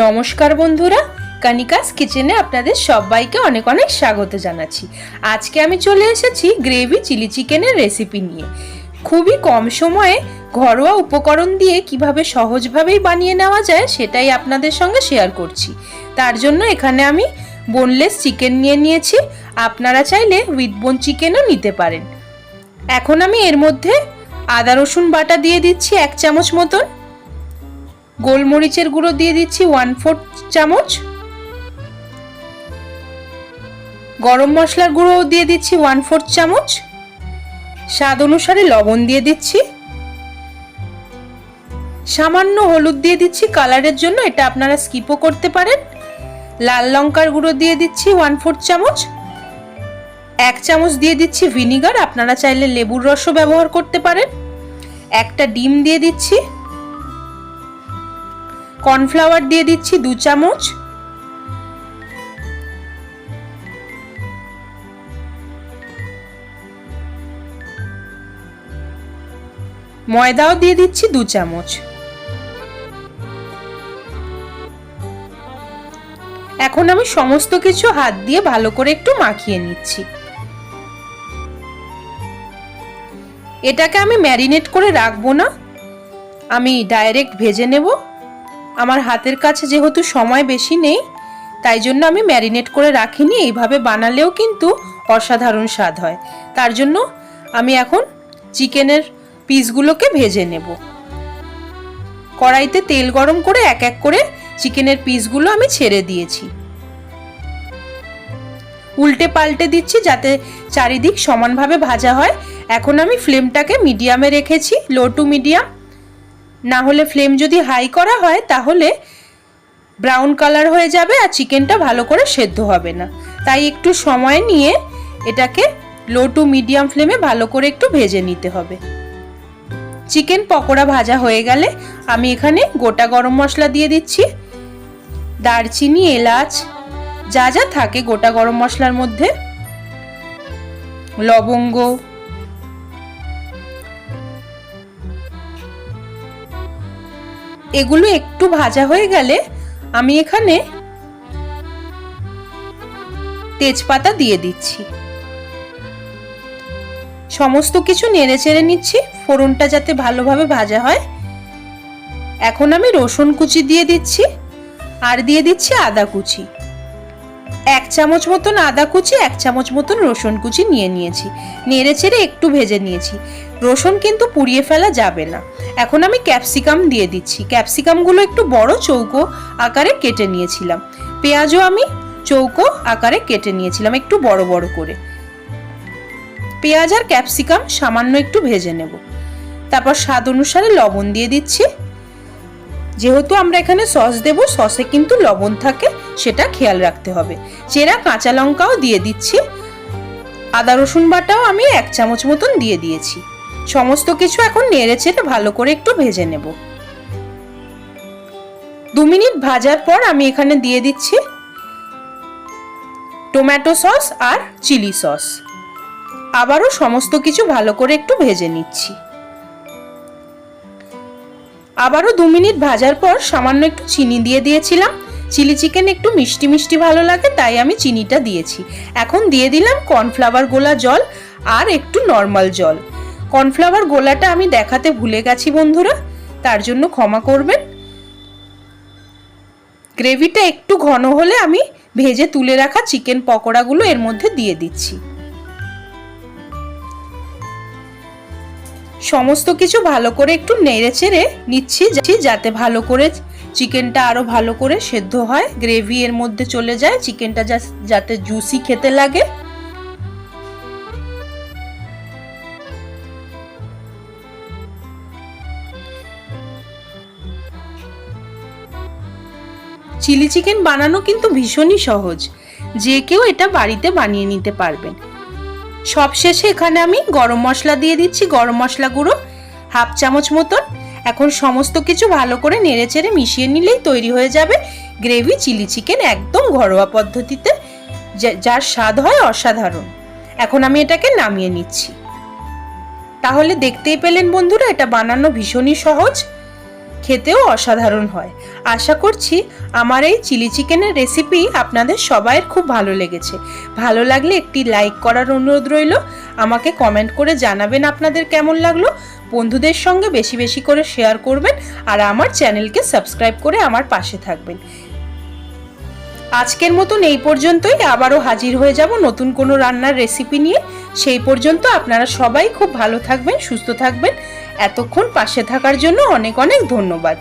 নমস্কার বন্ধুরা, কানিকাস কিচেনে আপনাদের সবাইকে অনেক অনেক স্বাগত জানাচ্ছি। আজকে আমি চলে এসেছি গ্রেভি চিলি চিকেনের রেসিপি নিয়ে। খুবই কম সময়ে ঘরোয়া উপকরণ দিয়ে কিভাবে সহজভাবেই বানিয়ে নেওয়া যায় সেটাই আপনাদের সঙ্গে শেয়ার করছি। তার জন্য এখানে আমি বোনলেস চিকেন নিয়ে নিয়েছি, আপনারা চাইলে উইথ বোন চিকেনও নিতে পারেন। এখন আমি এর মধ্যে আদা রসুন বাটা দিয়ে দিচ্ছি 1 চামচ মতন, গোলমরিচের গুঁড়ো দিয়ে দিচ্ছি 1/4 চামচ, গরম মশলার গুঁড়ো দিয়ে দিচ্ছি 1/4 চামচ, স্বাদ অনুসারে লবণ দিয়ে দিচ্ছি, সামান্য হলুদ দিয়ে দিচ্ছি কালারের জন্য, এটা আপনারা স্কিপও করতে পারেন। লাল লঙ্কার গুঁড়ো দিয়ে দিচ্ছি 1/4 চামচ, 1 চামচ দিয়ে দিচ্ছি ভিনিগার, আপনারা চাইলে লেবুর রসও ব্যবহার করতে পারেন। একটা ডিম দিয়ে দিচ্ছি, কর্নফ্লাওয়ার দিয়ে দিচ্ছি 2 চামচ, ময়দাও দিয়ে দিচ্ছি 2 চামচ। এখন আমি সমস্ত কিছু হাত দিয়ে ভালো করে একটু মাখিয়ে নিচ্ছি। এটাকে আমি ম্যারিনেট করে রাখবো না, আমি ডাইরেক্ট ভেজে নেব। আমার হাতের কাছে যেহেতু সময় বেশি নেই, তাই জন্য আমি ম্যারিনেট করে রাখিনি। এইভাবে বানালেও কিন্তু অসাধারণ স্বাদ হয়। তার জন্য আমি এখন চিকেনের পিসগুলোকে ভেজে নেব। কড়াইতে তেল গরম করে এক এক করে চিকেনের পিসগুলো আমি ছেড়ে দিয়েছি। উল্টে পাল্টে দিচ্ছি যাতে চারিদিক সমানভাবে ভাজা হয়। এখন আমি ফ্লেমটাকে মিডিয়ামে রেখেছি, লো টু মিডিয়াম। না হলে ফ্লেম যদি হাই করা হয় তাহলে ব্রাউন কালার হয়ে যাবে আর চিকেনটা ভালো করে সেদ্ধ হবে না। তাই একটু সময় নিয়ে এটাকে লো টু মিডিয়াম ফ্লেমে ভালো করে একটু ভেজে নিতে হবে। চিকেন পকোড়া ভাজা হয়ে গেলে আমি এখানে গোটা গরম মশলা দিয়ে দিচ্ছি, দারচিনি, এলাচ যা যা থাকে গোটা গরম মশলার মধ্যে, লবঙ্গ, এগুলো একটু ভাজা হয়ে গেলে আমি এখানে তেজপাতা দিয়ে দিচ্ছি। সমস্ত কিছু নেড়ে চেড়ে নিচ্ছি ফোড়নটা যাতে ভালোভাবে ভাজা হয়। এখন আমি রসুন কুচি দিয়ে দিচ্ছি আর দিয়ে দিচ্ছি আদা কুচি। 1 চামচ মতন আদা কুচি, 1 চামচ মতন রসুন কুচি নিয়ে নিয়েছি। নেড়ে চেড়ে একটু ভেজে নিয়েছি। রসুন কিন্তু পুড়িয়ে ফেলা যাবে না। এখন আমি ক্যাপসিকাম দিয়ে দিচ্ছি। ক্যাপসিকামগুলো একটু বড় চৌকো আকারে কেটে নিয়েছিলাম। পেঁয়াজও আমি চৌকো আকারে কেটে নিয়েছিলাম একটু বড় বড় করে। পেঁয়াজ আর ক্যাপসিকাম সামান্য একটু ভেজে নেব। তারপর স্বাদ অনুসারে লবণ দিয়ে দিচ্ছি। যেহেতু আমরা এখানে সস দেব, সসে কিন্তু লবণ থাকে, সেটা খেয়াল রাখতে হবে। চেরা কাঁচা লঙ্কাও দিয়ে দিচ্ছি। আদা রসুন বাটাও আমি 1 চামচ মতন দিয়ে দিয়েছি। সমস্ত কিছু এখন নেড়ে চেড়ে ভালো করে একটু ভেজে নেব। 2 মিনিট ভাজার পর আমি এখানে দিয়ে দিচ্ছি টমেটো সস আর চিলি সস। আবারও সমস্ত কিছু ভালো করে একটু ভেজে নিচ্ছি। আবারও 2 মিনিট ভাজার পর সামান্য একটু চিনি দিয়ে দিয়েছিলাম। চিলি চিকেন একটু মিষ্টি মিষ্টি ভালো লাগে, তাই আমি চিনিটা দিয়েছি। এখন দিয়ে দিলাম কর্নফ্লাওয়ার গোলা জল আর একটু নর্মাল জল। কর্নফ্লাওয়ার গোলাটা আমি দেখাতে ভুলে গেছি বন্ধুরা, তার জন্য ক্ষমা করবেন। গ্রেভিটা একটু ঘন হলে আমি ভেজে তুলে রাখা চিকেন পকোড়াগুলো এর মধ্যে দিয়ে দিচ্ছি। সমস্ত কিছু ভালো করে একটু নেড়ে চেড়ে নিচ্ছি যাতে ভালো করে চিকেনটা আরো ভালো করে সেদ্ধ হয়, গ্রেভি এর মধ্যে চলে যায়, চিকেনটা যাতে জুসি খেতে লাগে। চিলি চিকেন বানানো কিন্তু ভীষণই সহজ, যে কেউ এটা বাড়িতে বানিয়ে নিতে পারবেন। সবশেষে এখানে আমি গরম মশলা দিয়ে দিচ্ছি, গরম মশলা গুঁড়ো 1/2 চামচ মতন। এখন সমস্ত কিছু ভালো করে নেড়ে চেড়ে মিশিয়ে নিলেই তৈরি হয়ে যাবে গ্রেভি চিলি চিকেন, একদম ঘরোয়া পদ্ধতিতে, যার স্বাদ হয় অসাধারণ। এখন আমি এটাকে নামিয়ে নিচ্ছি। তাহলে দেখতেই পেলেন বন্ধুরা, এটা বানানো ভীষণই সহজ। খেতেও অসাধারণ হয়। আশা করছি আমার এই চিলি চিকেনের রেসিপি আপনাদের সবাইয়ের খুব ভালো লেগেছে। ভালো লাগলে একটি লাইক করার অনুরোধ রইল। আমাকে কমেন্ট করে জানাবেন আপনাদের কেমন লাগলো। বন্ধুদের সঙ্গে বেশি বেশি করে শেয়ার করবেন আর আমার চ্যানেলকে সাবস্ক্রাইব করে আমার পাশে থাকবেন। আজকের মতন এই পর্যন্তই। আবারও হাজির হয়ে যাব নতুন কোনো রান্নার রেসিপি নিয়ে। সেই পর্যন্ত আপনারা সবাই খুব ভালো থাকবেন, সুস্থ থাকবেন। এতক্ষণ পাশে থাকার জন্য অনেক অনেক ধন্যবাদ।